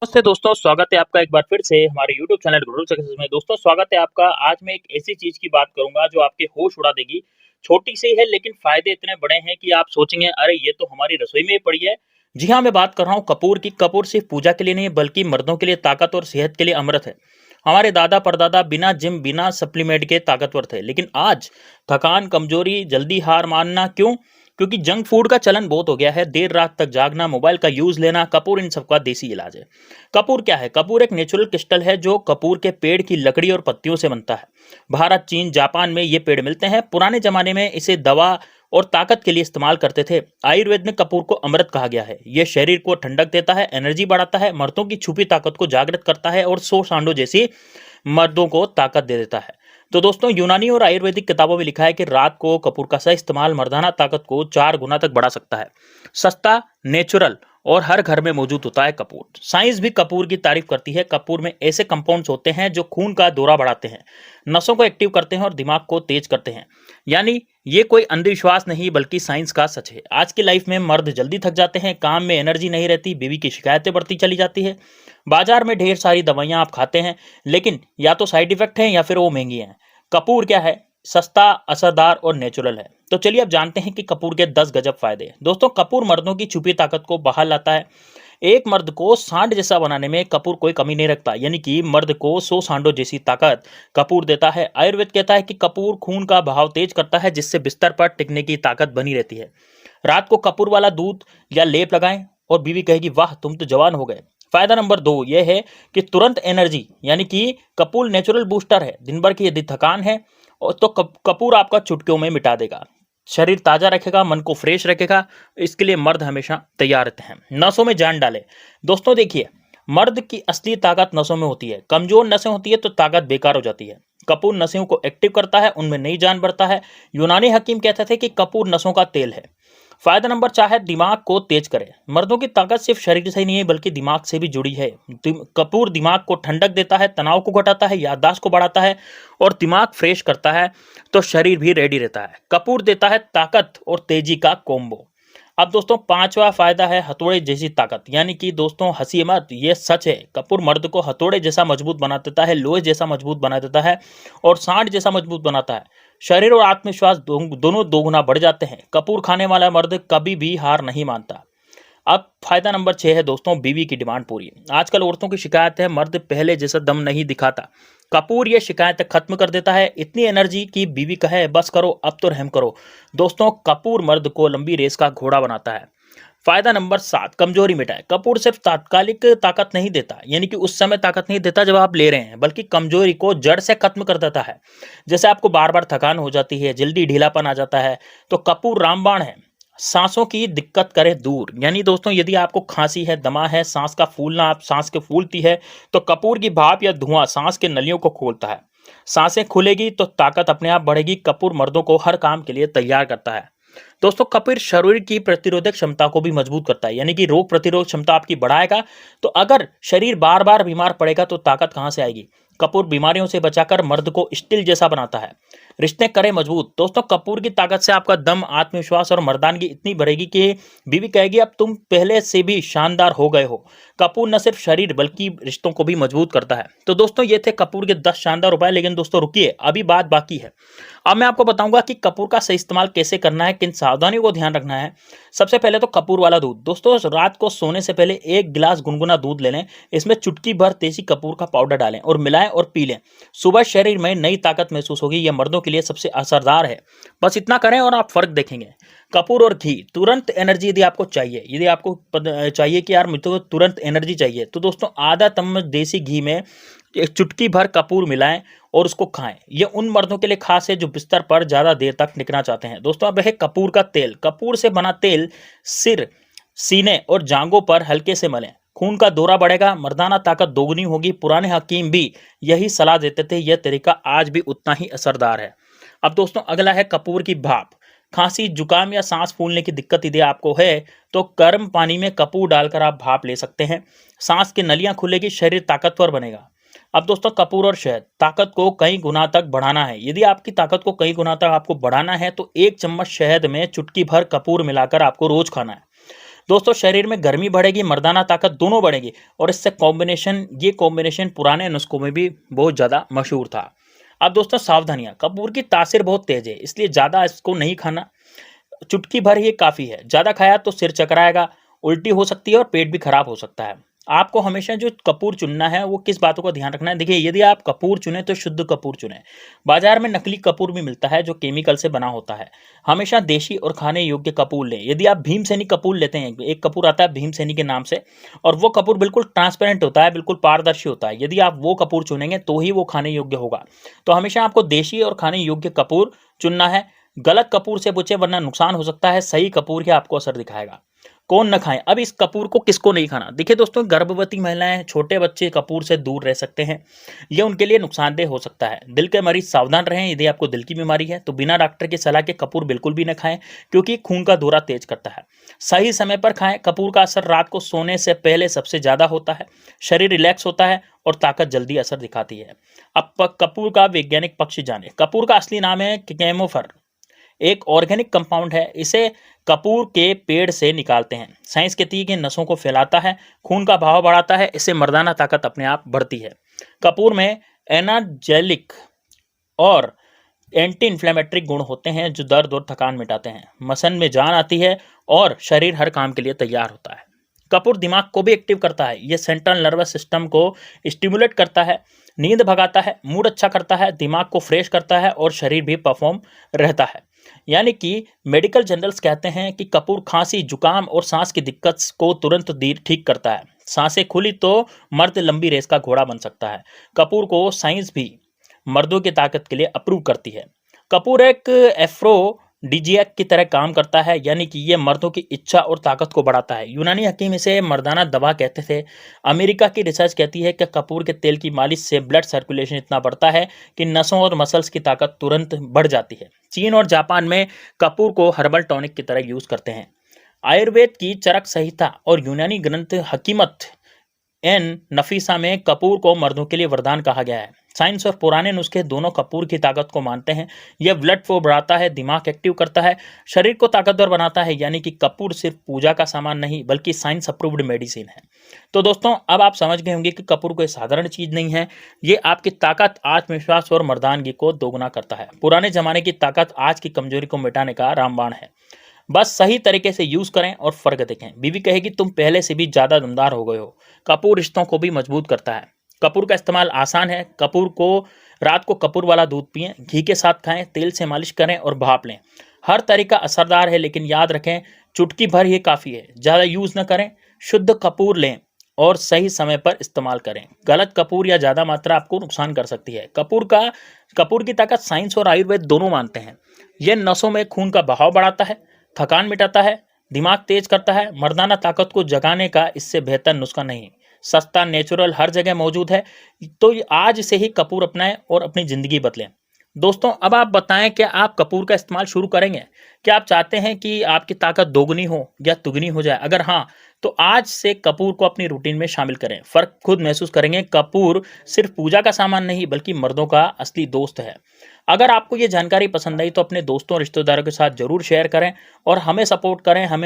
नमस्ते दोस्तों, स्वागत है आपका एक बार फिर से हमारे यूट्यूब चैनल गुरु सक्सेस में। दोस्तों स्वागत है आपका। आज मैं एक ऐसी चीज़ की बात करूँगा जो आपके होश उड़ा देगी। छोटी सी है लेकिन फ़ायदे इतने बड़े हैं कि आप सोचेंगे अरे ये तो हमारी रसोई में ही पड़ी है। जी हाँ, मैं बात कर रहा हूँ कपूर की। कपूर सिर्फ़ पूजा के लिए नहीं बल्कि मर्दों के लिए ताकत और सेहत के लिए अमृत है। हमारे दादा-परदादा बिना जिम, बिना सप्लीमेंट के ताकतवर थे। लेकिन आज थकान, कमज़ोरी, जल्दी हार मानना क्यों? क्योंकि जंक फूड का चलन बहुत हो गया है। देर रात तक जागना, मोबाइल का यूज़ लेना, कपूर इन सब का देसी इलाज है। कपूर क्या है? कपूर एक नेचुरल क्रिस्टल है जो कपूर के पेड़ की लकड़ी और पत्तियों से बनता है। भारत, चीन, जापान में ये पेड़ मिलते हैं। पुराने जमाने में इसे दवा और ताकत के लिए इस्तेमाल करते थे। आयुर्वेद में कपूर को अमृत कहा गया है। ये शरीर को ठंडक देता है, एनर्जी बढ़ाता है, मर्दों की छुपी ताकत को जागृत करता है और 100 सांडों जैसी मर्दों को ताकत दे देता है। तो दोस्तों यूनानी और आयुर्वेदिक किताबों में लिखा है कि रात को कपूर का सही इस्तेमाल मर्दाना ताकत को 4 गुना तक बढ़ा सकता है। सस्ता, नेचुरल और हर घर में मौजूद होता है कपूर। साइंस भी कपूर की तारीफ करती है। कपूर में ऐसे कंपाउंड्स होते हैं जो खून का दौरा बढ़ाते हैं, नसों को एक्टिव करते हैं और दिमाग को तेज करते हैं। यानी ये कोई अंधविश्वास नहीं बल्कि साइंस का सच है। आज की लाइफ में मर्द जल्दी थक जाते हैं, काम में एनर्जी नहीं रहती, बीवी की शिकायतें बढ़ती चली जाती है। बाजार में ढेर सारी दवाइयां आप खाते हैं लेकिन या तो साइड इफेक्ट हैं या फिर वो महंगी हैं। कपूर क्या है? सस्ता, असरदार और नेचुरल है। तो चलिए अब जानते हैं कि कपूर के 10 गजब फायदे। दोस्तों कपूर मर्दों की छुपी ताकत को बाहर लाता है। एक मर्द को सांड जैसा बनाने में कपूर कोई कमी नहीं रखता। यानी कि मर्द को 100 सांडों जैसी ताकत कपूर देता है। आयुर्वेद कहता है कि कपूर खून का बहाव तेज करता है जिससे बिस्तर पर टिकने की ताकत बनी रहती है। रात को कपूर वाला दूध या लेप लगाएं और बीवी कहेगी वाह तुम तो जवान हो गए। फायदा नंबर 2 यह है कि तुरंत एनर्जी, यानी कि कपूर नेचुरल बूस्टर है। दिन भर की यदि थकान है और तो कपूर आपका चुटकियों में मिटा देगा। शरीर ताजा रखेगा, मन को फ्रेश रखेगा। इसके लिए मर्द हमेशा तैयार रहते हैं। नसों में जान डाले। दोस्तों देखिए, मर्द की असली ताकत नसों में होती है। कमजोर नसें होती है तो ताकत बेकार हो जाती है। कपूर नसों को एक्टिव करता है, उनमें नई जान भरता है। यूनानी हकीम कहते थे कि कपूर नसों का तेल है। फायदा नंबर 4 है दिमाग को तेज करे। मर्दों की ताकत सिर्फ शरीर से ही नहीं है बल्कि दिमाग से भी जुड़ी है। कपूर दिमाग को ठंडक देता है, तनाव को घटाता है, याददाश्त को बढ़ाता है और दिमाग फ्रेश करता है तो शरीर भी रेडी रहता है। कपूर देता है ताकत और तेजी का कॉम्बो। अब दोस्तों पांचवा फायदा है हथौड़े जैसी ताकत। यानी कि दोस्तों हंसी मत, ये सच है। कपूर मर्द को हथौड़े जैसा मजबूत बना देता है, लोहे जैसा मजबूत बना देता है और सांड जैसा मजबूत बनाता है। शरीर और आत्मविश्वास दोनों दोगुना बढ़ जाते हैं। कपूर खाने वाला मर्द कभी भी हार नहीं मानता। अब फायदा नंबर 6 है दोस्तों बीवी की डिमांड पूरी। आजकल औरतों की शिकायत है मर्द पहले जैसा दम नहीं दिखाता। कपूर ये शिकायत खत्म कर देता है। इतनी एनर्जी की बीवी कहे बस करो अब तो रहम करो। दोस्तों कपूर मर्द को लंबी रेस का घोड़ा बनाता है। फायदा नंबर 7 कमजोरी मिटाए। कपूर सिर्फ तात्कालिक ताकत नहीं देता, यानी कि उस समय ताकत नहीं देता जब आप ले रहे हैं, बल्कि कमजोरी को जड़ से खत्म कर देता है। जैसे आपको बार बार थकान हो जाती है, जल्दी ढीलापन आ जाता है, तो कपूर रामबाण है। सांसों की दिक्कत करे दूर। यानी दोस्तों यदि आपको खांसी है, दमा है, सांस का फूलना, आप सांस के फूलती है तो कपूर की भाप या धुआं सांस के नलियों को खोलता है। सांसें खुलेगी तो ताकत अपने आप बढ़ेगी। कपूर मर्दों को हर काम के लिए तैयार करता है। दोस्तों कपूर शरीर की प्रतिरोधक क्षमता को भी मजबूत करता है। यानी कि रोग प्रतिरोध क्षमता आपकी बढ़ाएगा। तो अगर शरीर बार बार बीमार पड़ेगा तो ताकत कहां से आएगी? कपूर बीमारियों से बचाकर मर्द को स्टील जैसा बनाता है। रिश्ते करे मजबूत। दोस्तों कपूर की ताकत से आपका दम, आत्मविश्वास और मर्दानगी इतनी बढ़ेगी कि बीवी कहेगी अब तुम पहले से भी शानदार हो गए हो। कपूर न सिर्फ शरीर बल्कि रिश्तों को भी मजबूत करता है। तो दोस्तों ये थे कपूर के 10 शानदार उपाय। लेकिन दोस्तों रुकिए, अभी बात बाकी है। अब मैं आपको बताऊंगा कि कपूर का सही इस्तेमाल कैसे करना है, किन सावधानियों को ध्यान रखना है। सबसे पहले तो कपूर वाला दूध। दोस्तों रात को सोने से पहले 1 गिलास गुनगुना दूध ले लें। इसमें चुटकी भर देसी कपूर का पाउडर डालें और मिलाएं और पी लें। सुबह शरीर में नई ताकत महसूस होगी। यह मर्दों के लिए सबसे असरदार है। बस इतना करें और आप फर्क देखेंगे। कपूर और घी, तुरंत एनर्जी यदि आपको चाहिए, यदि आपको चाहिए कि यार मुझे तो तुरंत एनर्जी चाहिए, तो दोस्तों आधा चम्मच देसी घी में एक चुटकी भर कपूर मिलाएं और उसको खाएं। ये उन मर्दों के लिए खास है जो बिस्तर पर ज्यादा देर तक टिकना चाहते हैं। दोस्तों अब है कपूर का तेल। कपूर से बना तेल सिर, सीने और जांघों पर हल्के से मलें। खून का दौरा बढ़ेगा, मर्दाना ताकत दोगुनी होगी। पुराने हकीम भी यही सलाह देते थे। यह तरीका आज भी उतना ही असरदार है। अब दोस्तों अगला है कपूर की भाप। खांसी, जुकाम या सांस फूलने की दिक्कत यदि आपको है तो गर्म पानी में कपूर डालकर आप भाप ले सकते हैं। सांस की नलियां खुलेगी, शरीर ताकतवर बनेगा। अब दोस्तों कपूर और शहद, ताकत को कई गुना तक बढ़ाना है। यदि आपकी ताकत को कई गुना तक आपको बढ़ाना है तो 1 चम्मच शहद में चुटकी भर कपूर मिलाकर आपको रोज खाना है। दोस्तों शरीर में गर्मी बढ़ेगी, मर्दाना ताकत दोनों बढ़ेगी और इससे ये कॉम्बिनेशन पुराने नुस्खों में भी बहुत ज़्यादा मशहूर था। अब दोस्तों सावधानियाँ, कपूर की तासीर बहुत तेज है, इसलिए ज़्यादा इसको नहीं खाना। चुटकी भर ही काफ़ी है, ज़्यादा खाया तो सिर चकराएगा, उल्टी हो सकती है और पेट भी खराब हो सकता है। आपको हमेशा जो कपूर चुनना है वो किस बातों का ध्यान रखना है, देखिए यदि आप कपूर चुने तो शुद्ध कपूर चुने। बाजार में नकली कपूर भी मिलता है जो केमिकल से बना होता है। हमेशा देशी और खाने योग्य कपूर लें। यदि आप भीमसेनी कपूर लेते हैं, एक कपूर आता है भीमसेनी के नाम से, और वो कपूर बिल्कुल ट्रांसपेरेंट होता है, बिल्कुल पारदर्शी होता है, यदि आप वो कपूर चुनेंगे तो ही वो खाने योग्य होगा। तो हमेशा आपको देशी और खाने योग्य कपूर चुनना है। गलत कपूर से बचें वरना नुकसान हो सकता है, सही कपूर ही आपको असर दिखाएगा। कौन न खाएं, अब इस कपूर को किसको नहीं खाना, देखिए दोस्तों गर्भवती महिलाएं, छोटे बच्चे कपूर से दूर रह सकते हैं, ये उनके लिए नुकसानदेह हो सकता है। दिल के मरीज सावधान रहें, यदि आपको दिल की बीमारी है तो बिना डॉक्टर की सलाह के कपूर बिल्कुल भी न खाएं, क्योंकि खून का दौरा तेज करता है। सही समय पर खाएं, कपूर का असर रात को सोने से पहले सबसे ज्यादा होता है, शरीर रिलैक्स होता है और ताकत जल्दी असर दिखाती है। अब कपूर का वैज्ञानिक पक्ष जाने। कपूर का असली नाम है कैमोफर, एक ऑर्गेनिक कंपाउंड है, इसे कपूर के पेड़ से निकालते हैं। साइंस कहती है कि नसों को फैलाता है, खून का बहाव बढ़ाता है, इससे मर्दाना ताकत अपने आप बढ़ती है। कपूर में एनाजेलिक और एंटी इन्फ्लेमेटरी गुण होते हैं जो दर्द और थकान मिटाते हैं, मसन में जान आती है और शरीर हर काम के लिए तैयार होता है। कपूर दिमाग को भी एक्टिव करता है, यह सेंट्रल नर्वस सिस्टम को स्टिमुलेट करता है, नींद भगाता है, मूड अच्छा करता है, दिमाग को फ्रेश करता है और शरीर भी परफॉर्म रहता है। यानी कि मेडिकल जर्नल्स कहते हैं कि कपूर खांसी, जुकाम और सांस की दिक्कत को तुरंत ठीक करता है। सांसें खुली तो मर्द लंबी रेस का घोड़ा बन सकता है। कपूर को साइंस भी मर्दों की ताकत के लिए अप्रूव करती है। कपूर एक एफ्रोडिजियक की तरह काम करता है, यानी कि ये मर्दों की इच्छा और ताकत को बढ़ाता है। यूनानी हकीम इसे मर्दाना दवा कहते थे। अमेरिका की रिसर्च कहती है कि कपूर के तेल की मालिश से ब्लड सर्कुलेशन इतना बढ़ता है कि नसों और मसल्स की ताकत तुरंत बढ़ जाती है। चीन और जापान में कपूर को हर्बल टॉनिक की तरह यूज करते हैं। आयुर्वेद की चरक संहिता और यूनानी ग्रंथ हकीमत एन नफीसा में कपूर को मर्दों के लिए वरदान कहा गया है। साइंस और पुराने नुस्खे दोनों कपूर की ताकत को मानते हैं। यह ब्लड फ्लो बढ़ाता है, दिमाग एक्टिव करता है, शरीर को ताकतवर बनाता है, यानी कि कपूर सिर्फ पूजा का सामान नहीं बल्कि साइंस अप्रूव्ड मेडिसिन है। तो दोस्तों अब आप समझ गए होंगे कि कपूर कोई साधारण चीज नहीं है, ये आपकी ताकत, आत्मविश्वास और मर्दानगी को दोगुना करता है। पुराने जमाने की ताकत आज की कमजोरी को मिटाने का रामबाण है। बस सही तरीके से यूज करें और फर्क देखें। बीवी कहेगी तुम पहले से भी ज्यादा दमदार हो गए हो। कपूर रिश्तों को भी मजबूत करता है। कपूर का इस्तेमाल आसान है। कपूर को रात को कपूर वाला दूध पिएं, घी के साथ खाएं, तेल से मालिश करें और भाप लें। हर तरीका असरदार है, लेकिन याद रखें चुटकी भर ही काफी है, ज्यादा यूज न करें। शुद्ध कपूर लें और सही समय पर इस्तेमाल करें। गलत कपूर या ज्यादा मात्रा आपको नुकसान कर सकती है। कपूर की ताकत साइंस और आयुर्वेद दोनों मानते हैं। यह नसों में खून का बहाव बढ़ाता है, थकान मिटाता है, दिमाग तेज करता है। मर्दाना ताकत को जगाने का इससे बेहतर नुस्खा नहीं। सस्ता, नेचुरल, हर जगह मौजूद है। तो आज से ही कपूर अपनाएं और अपनी जिंदगी बदलें। दोस्तों अब आप बताएं, क्या आप कपूर का इस्तेमाल शुरू करेंगे? क्या आप चाहते हैं कि आपकी ताकत दोगुनी हो या तुगनी हो जाए? अगर हाँ, तो आज से कपूर को अपनी रूटीन में शामिल करें। फर्क खुद महसूस करेंगे। कपूर सिर्फ पूजा का सामान नहीं बल्कि मर्दों का असली दोस्त है। अगर आपको ये जानकारी पसंद आई तो अपने दोस्तों और रिश्तेदारों के साथ जरूर शेयर करें और हमें सपोर्ट करें। हम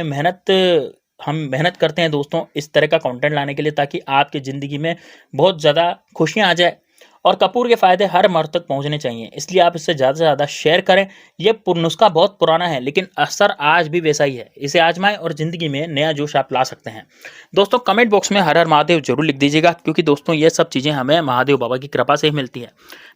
मेहनत करते हैं दोस्तों इस तरह का कंटेंट लाने के लिए, ताकि आपकी ज़िंदगी में बहुत ज़्यादा खुशियाँ आ जाए और कपूर के फ़ायदे हर मर्द तक पहुंचने चाहिए। इसलिए आप इसे ज़्यादा से ज़्यादा शेयर करें। ये नुस्खा बहुत पुराना है लेकिन असर आज भी वैसा ही है। इसे आजमाएं और ज़िंदगी में नया जोश आप ला सकते हैं। दोस्तों कमेंट बॉक्स में हर हर महादेव जरूर लिख दीजिएगा, क्योंकि दोस्तों ये सब चीज़ें हमें महादेव बाबा की कृपा से ही मिलती है।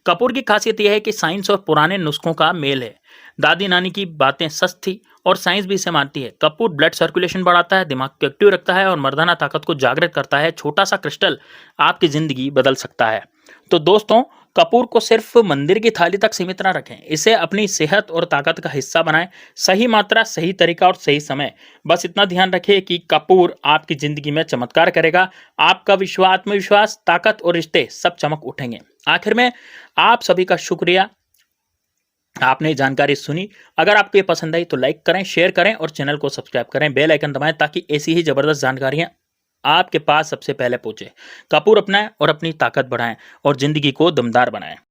कपूर की खासियत यह है कि साइंस और पुराने नुस्खों का मेल है। दादी नानी की बातें सच थी और साइंस भी इसे मानती है। कपूर ब्लड सर्कुलेशन बढ़ाता है, दिमाग को एक्टिव रखता है और मर्दाना ताकत को जागृत करता है। छोटा सा क्रिस्टल आपकी जिंदगी बदल सकता है। तो दोस्तों कपूर को सिर्फ मंदिर की थाली तक सीमित ना रखें, इसे अपनी सेहत और ताकत का हिस्सा बनाएं। सही मात्रा, सही तरीका और सही समय, बस इतना ध्यान रखें कि कपूर आपकी जिंदगी में चमत्कार करेगा। आपका आत्मविश्वास, ताकत और रिश्ते सब चमक उठेंगे। आखिर में आप सभी का शुक्रिया, आपने जानकारी सुनी। अगर आपको ये पसंद आई तो लाइक करें, शेयर करें और चैनल को सब्सक्राइब करें। बेल आइकन दबाएं ताकि ऐसी ही जबरदस्त जानकारियां आपके पास सबसे पहले पहुंचे। कपूर अपनाएं और अपनी ताकत बढ़ाएं और जिंदगी को दमदार बनाएं।